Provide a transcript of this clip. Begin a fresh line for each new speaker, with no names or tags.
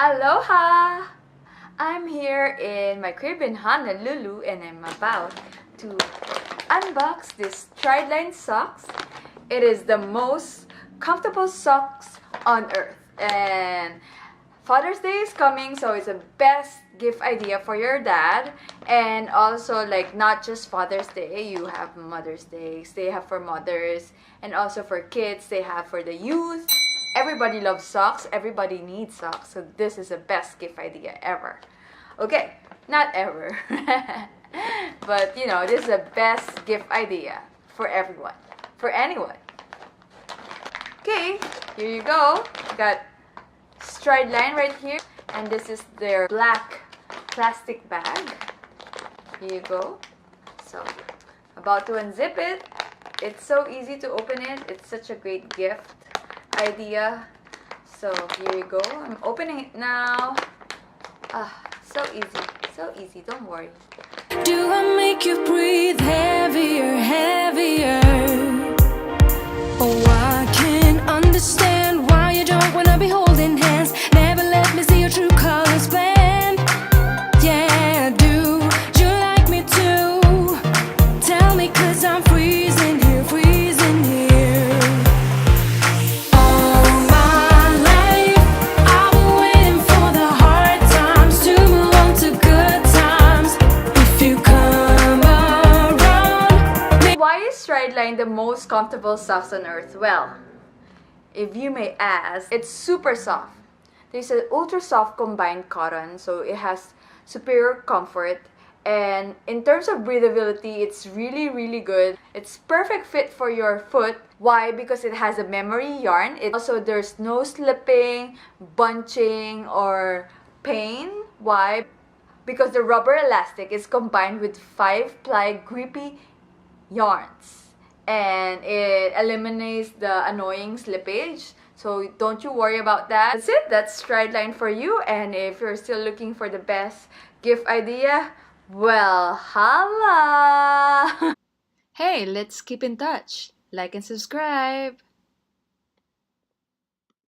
Aloha! I'm here in my crib in Honolulu and I'm about to unbox this Strideline socks. It is the most comfortable socks on earth, and Father's Day is coming, so it's the best gift idea for your dad. And also, like, not just Father's Day, you have Mother's Day, they have for mothers, and also for kids, they have for the youth. Everybody loves socks, everybody needs socks, so this is the best gift idea ever. Okay, not ever, but you know, this is the best gift idea for everyone, for anyone. Okay, here you go. Got Strideline right here, and this is their black plastic bag. Here you go. So, about to unzip it. It's so easy to open it. It's such a great gift idea. So here you go. I'm opening it now. So easy, don't worry.
Do I make you breathe heavier, heavier? Oh, I can't understand why you don't wanna be holding hands. Never let me see your true colors blend. Yeah, do you like me too? Tell me, 'cause I'm freezing here, freezing here. All my life I've been waiting for the hard times to move on to good times. If you come around.
Why is Strideline the most comfortable socks on earth? Well, if you may ask, it's super soft. There's an ultra soft combined cotton, so it has superior comfort. And in terms of breathability, it's really good. It's perfect fit for your foot. Why? Because it has a memory yarn. Also, there's no slipping, bunching, or pain. Why? Because the rubber elastic is combined with 5-ply GRIPPY yarns, and it eliminates the annoying slippage. So don't you worry about that. That's it. That's Strideline for you. And if you're still looking for the best gift idea, well, holla! Hey, let's keep in touch. Like and subscribe.